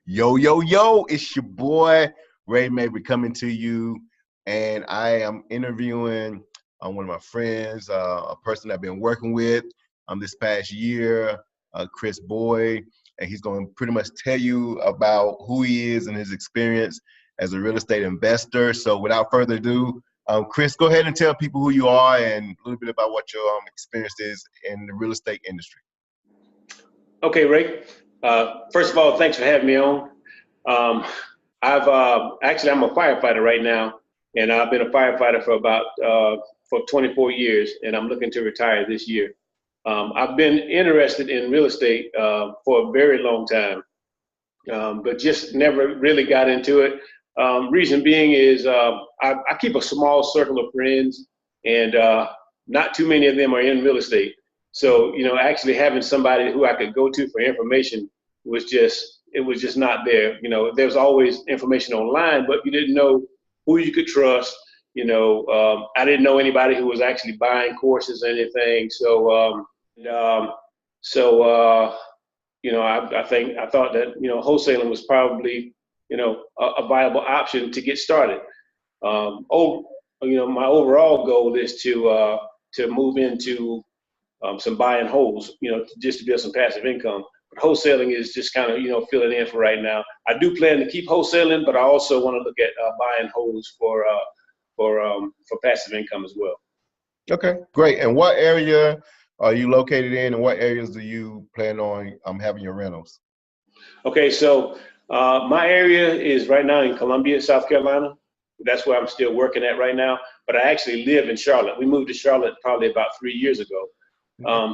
Yo, it's your boy, Ray Mabry, coming to you. And I am interviewing one of my friends, a person I've been working with this past year, Chris Boyd. And he's going to pretty much tell you about who he is and his experience as a real estate investor. So without further ado, Chris, go ahead and tell people who you are and a little bit about what your experience is in the real estate industry. Okay, Ray. First of all, thanks for having me on. I'm a firefighter right now, and I've been a firefighter for about 24 years, and I'm looking to retire this year. I've been interested in real estate for a very long time, but just never really got into it. Reason being is I keep a small circle of friends, and not too many of them are in real estate. So, actually having somebody who I could go to for information was just not there. There's always information online, but you didn't know who you could trust. I didn't know anybody who was actually buying courses or anything. I thought that, wholesaling was probably, a viable option to get started. My overall goal is to move into some buy and holds, just to build some passive income. But wholesaling is just kind of, filling in for right now. I do plan to keep wholesaling, but I also want to look at buy and holds for passive income as well. Okay, great. And what area are you located in, and what areas do you plan on having your rentals? Okay, so my area is right now in Columbia, South Carolina. That's where I'm still working at right now. But I actually live in Charlotte. We moved to Charlotte probably about 3 years ago.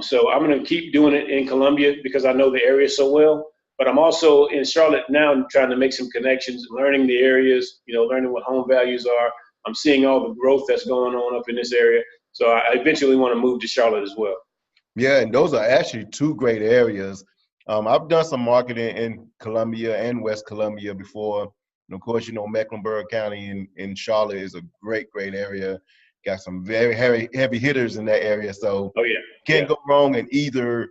So I'm going to keep doing it in Columbia because I know the area so well. But I'm also in Charlotte now trying to make some connections, learning the areas, learning what home values are. I'm seeing all the growth that's going on up in this area. So I eventually want to move to Charlotte as well. Yeah, and those are actually two great areas. I've done some marketing in Columbia and West Columbia before. And of course, Mecklenburg County in Charlotte is a great area. Got some very heavy hitters in that area. So can't go wrong in either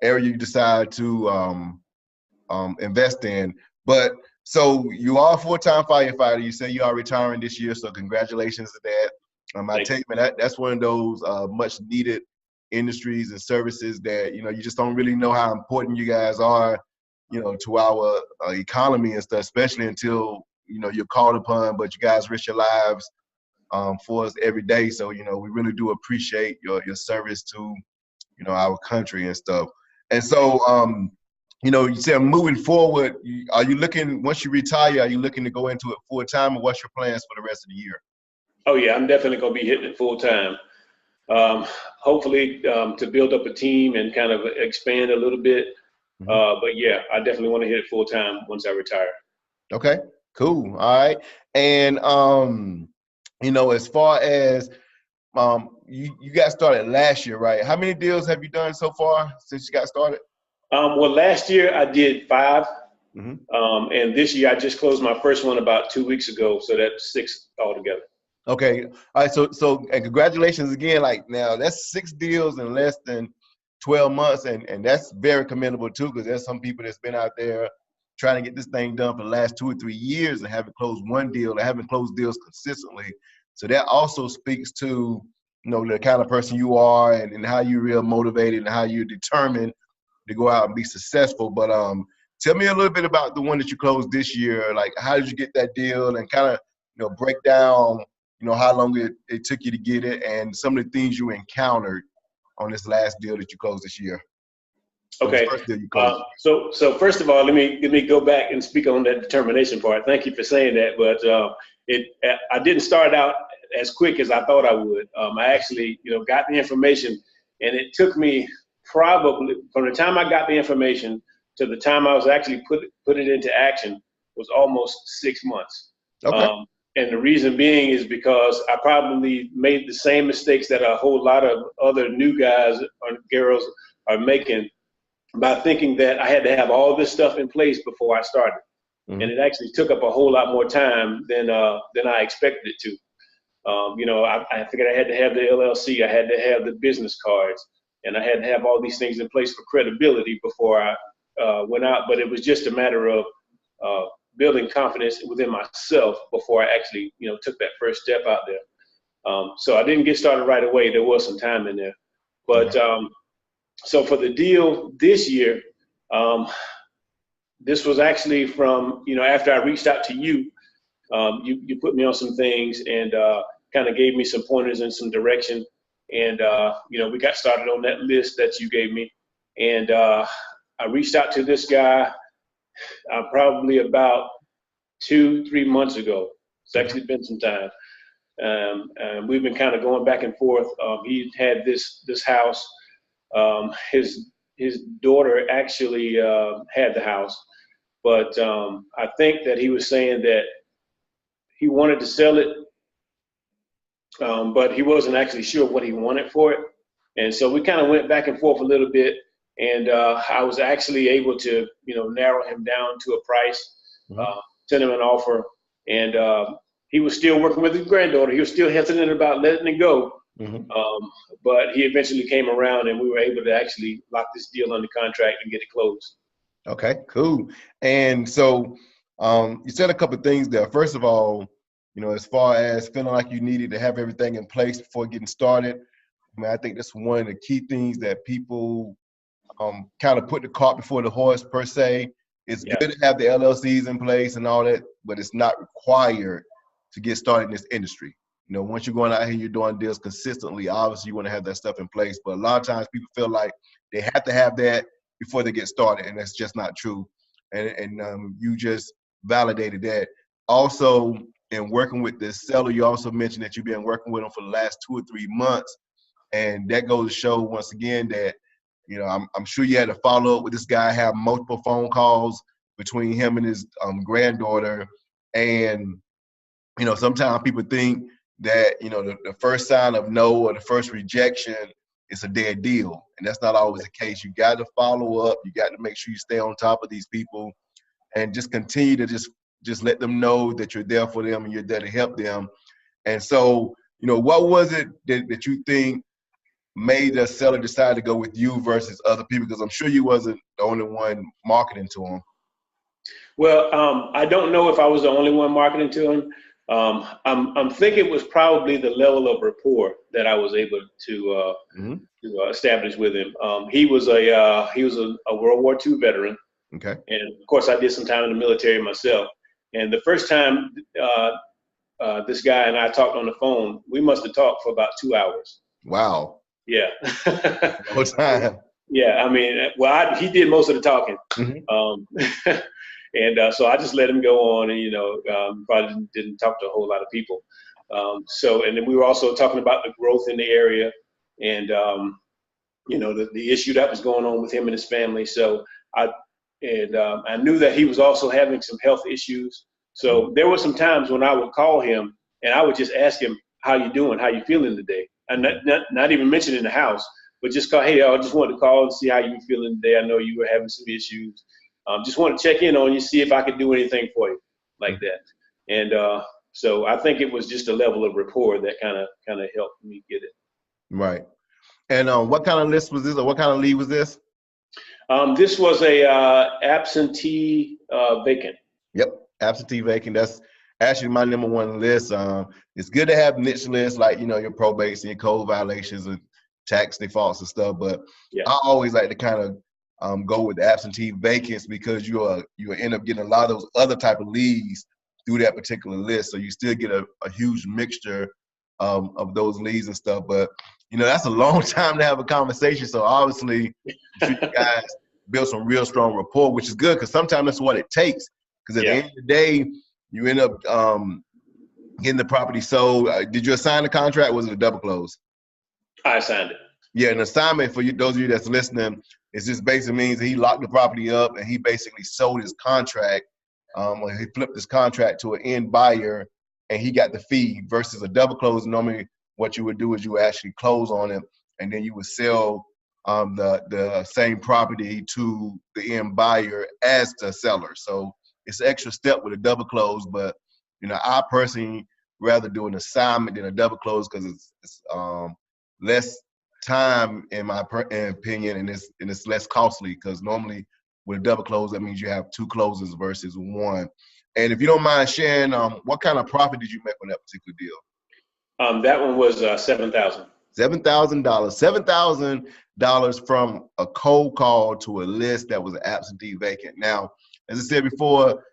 area you decide to invest in. But so you are a full-time firefighter. You say you are retiring this year, so congratulations to that. I tell you, man, that's one of those much needed industries and services that, you just don't really know how important you guys are, to our economy and stuff, especially until, you're called upon, but you guys risk your lives for us every day. So, we really do appreciate your service to, our country and stuff. And so, you said moving forward, are you looking, once you retire, are you looking to go into it full time, or what's your plans for the rest of the year? Oh yeah, I'm definitely going to be hitting it full time. Hopefully to build up a team and kind of expand a little bit. But yeah, I definitely want to hit it full time once I retire. Okay, cool. All right. And, as far as you got started last year, right? How many deals have you done so far since you got started? Well, last year I did 5. And this year I just closed my first one about 2 weeks ago. So that's 6 altogether. Okay. All right. So and congratulations again. Like, now that's 6 deals in less than 12 months. And that's very commendable too, because there's some people that's been out there trying to get this thing done for the last 2 or 3 years and haven't closed one deal. They haven't closed deals consistently. So that also speaks to, the kind of person you are and how you're real motivated and how you're determined to go out and be successful. But tell me a little bit about the one that you closed this year. Like, how did you get that deal, and kind of, break down, how long it took you to get it and some of the things you encountered on this last deal that you closed this year. Okay. First deal you closed. So first of all, let me go back and speak on that determination part. Thank you for saying that, but I didn't start out as quick as I thought I would. I actually, got the information, and it took me probably from the time I got the information to the time I was actually put it into action was almost 6 months. Okay. And the reason being is because I probably made the same mistakes that a whole lot of other new guys or girls are making by thinking that I had to have all this stuff in place before I started. And it actually took up a whole lot more time than I expected it to. I figured I had to have the LLC, I had to have the business cards, and I had to have all these things in place for credibility before I went out, but it was just a matter of building confidence within myself before I actually, took that first step out there. So I didn't get started right away. There was some time in there. But so for the deal this year, this was actually from, after I reached out to you, you put me on some things and kind of gave me some pointers and some direction. And, we got started on that list that you gave me. And I reached out to this guy probably about 2-3 months ago. It's actually been some time. And we've been kind of going back and forth. He had this house. His daughter actually had the house, but I think that he was saying that he wanted to sell it, but he wasn't actually sure what he wanted for it. And so we kind of went back and forth a little bit, and I was actually able to, narrow him down to a price, send him an offer, and he was still working with his granddaughter. He was still hesitant about letting it go. But he eventually came around and we were able to actually lock this deal under contract and get it closed. Okay, cool. And so you said a couple of things there. First of all, as far as feeling like you needed to have everything in place before getting started, I think that's one of the key things that people kind of put the cart before the horse per se. It's good to have the LLCs in place and all that, but it's not required to get started in this industry. Once you're going out here, you're doing deals consistently, obviously you want to have that stuff in place. But a lot of times people feel like they have to have that before they get started, and that's just not true. And you just validated that. Also, in working with this seller, you also mentioned that you've been working with them for the last 2 or 3 months. And that goes to show once again that, I'm sure you had to follow up with this guy, have multiple phone calls between him and his granddaughter. And, sometimes people think that, the first sign of no or the first rejection is a dead deal. And that's not always the case. You got to follow up. You got to make sure you stay on top of these people and just continue to just let them know that you're there for them and you're there to help them. And so, what was it that you think made the seller decide to go with you versus other people? Because I'm sure you wasn't the only one marketing to them. Well, I don't know if I was the only one marketing to him. I'm thinking it was probably the level of rapport that I was able to establish with him. He was a World War II veteran. Okay. And of course, I did some time in the military myself. And the first time this guy and I talked on the phone, we must have talked for about 2 hours. Wow. Yeah. Whole time. Yeah. He did most of the talking. And so I just let him go on, and probably didn't talk to a whole lot of people. And then we were also talking about the growth in the area, and the issue that was going on with him and his family. So I knew that he was also having some health issues. So there were some times when I would call him and I would just ask him, "How you doing? How you feeling today?" And not even mentioning the house, but just call, "Hey, I just wanted to call and see how you feeling today. I know you were having some issues. Just want to check in on you, see if I could do anything for you," like that. And so I think it was just a level of rapport that kind of helped me get it. Right. And what kind of list was this, or what kind of lead was this? This was a absentee vacant. Yep, absentee vacant. That's actually my number one list. It's good to have niche lists like, your probates and your code violations and tax defaults and stuff. But I always like to kind of go with absentee vacants because you end up getting a lot of those other type of leads through that particular list. So you still get a huge mixture of those leads and stuff. But, that's a long time to have a conversation. So obviously, you guys build some real strong rapport, which is good because sometimes that's what it takes. Because at the end of the day, you end up getting the property sold. Did you assign the contract? Or was it a double close? I signed it. Yeah, an assignment for you, those of you that's listening, it just basically means that he locked the property up and he basically sold his contract. Or he flipped his contract to an end buyer and he got the fee versus a double close. Normally, what you would do is you would actually close on it and then you would sell the same property to the end buyer as the seller. So it's an extra step with a double close, but I personally rather do an assignment than a double close because it's less time in my opinion, and it's less costly because normally With a double close, that means you have 2 closes versus 1. And if you don't mind sharing, what kind of profit did you make on that particular deal? That one was 7,000. $7,000. $7,000 from a cold call to a list that was absentee vacant. Now, as I said before,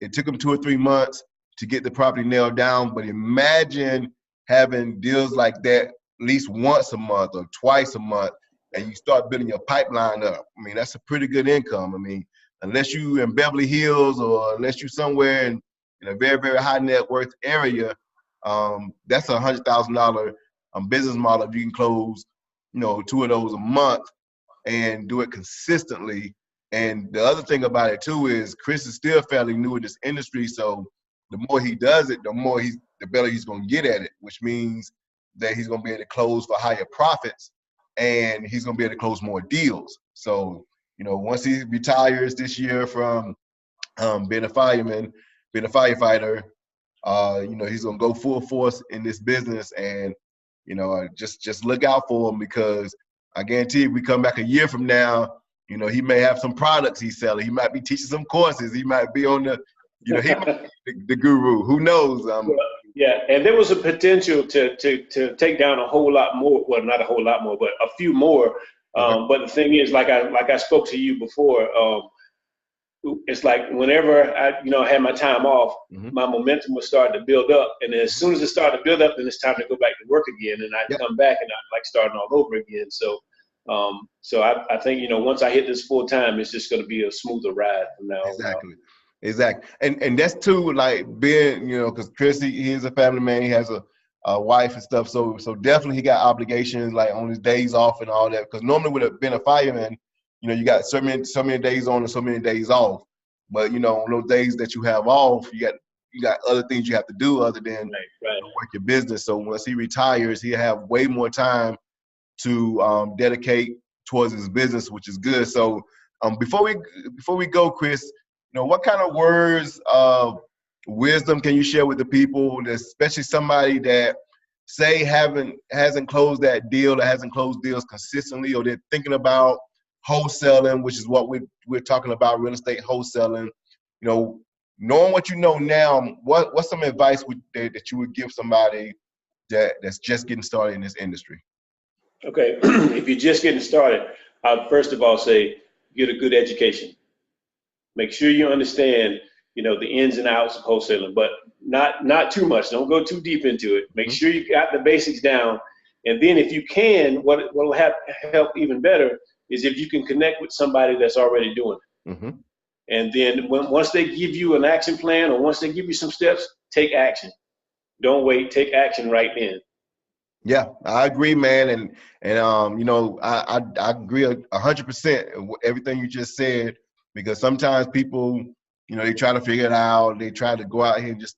it took them 2 or 3 months to get the property nailed down. But imagine having deals like that at least once a month or twice a month, and you start building your pipeline up. I mean, that's a pretty good income. I mean, unless you in Beverly Hills or unless you somewhere in a very, very high net worth area, that's a $100,000 business model. If you can close, 2 of those a month and do it consistently. And the other thing about it too is Chris is still fairly new in this industry, so the more he does it, the better he's going to get at it, which means that he's going to be able to close for higher profits, and he's going to be able to close more deals. So, once he retires this year from being a fireman, being a firefighter, he's going to go full force in this business, and just look out for him, because I guarantee if we come back a year from now, he may have some products he's selling. He might be teaching some courses. He might be on he might be the guru. Who knows? Yeah, and there was a potential to take down a whole lot more. Well, not a whole lot more, but a few more. But the thing is, like I spoke to you before, it's like whenever I had my time off, my momentum was starting to build up, and then as soon as it started to build up, then it's time to go back to work again, and I'd come back and I'd like starting all over again. So I think once I hit this full time, it's just going to be a smoother ride from now on. Exactly. And that's too, like, being, because Chris, he is a family man. He has a wife and stuff. So definitely he got obligations, like on his days off and all that. Because normally with being a fireman, you got so many days on and so many days off. But on those days that you have off, you got other things you have to do other than work your business. So once he retires, he'll have way more time to dedicate towards his business, which is good. So before we go, Chris, what kind of words of wisdom can you share with the people, especially somebody that say hasn't closed that deal or hasn't closed deals consistently, or they're thinking about wholesaling, which is what we're talking about, real estate wholesaling. Knowing what you know now, what's some advice that you would give somebody that's just getting started in this industry? Okay, if you're just getting started, I'd first of all say get a good education. Make sure you understand, the ins and outs of wholesaling, but not too much. Don't go too deep into it. Make sure you got the basics down, and then if you can, what will help even better is if you can connect with somebody that's already doing it. And then once they give you an action plan, or once they give you some steps, take action. Don't wait. Take action right then. Yeah, I agree, man, and I agree 100% with everything you just said, because sometimes people, they try to figure it out, they try to go out here and just,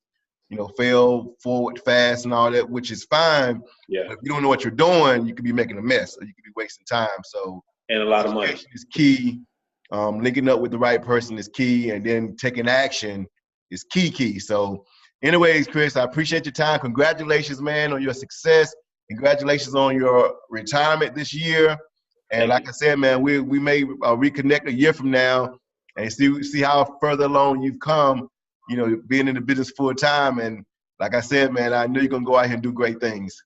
fail forward fast and all that, which is fine. Yeah. But if you don't know what you're doing, you could be making a mess, or you could be wasting time. So, and a lot of money is key. Linking up with the right person is key, and then taking action is key. So, anyways, Chris, I appreciate your time. Congratulations, man, on your success. Congratulations on your retirement this year. And like I said, man, we may reconnect a year from now and see how further along you've come, being in the business full time. And like I said, man, I know you're going to go out here and do great things.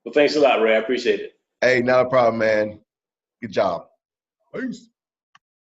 Well, thanks a lot, Ray. I appreciate it. Hey, not a problem, man. Good job. Peace.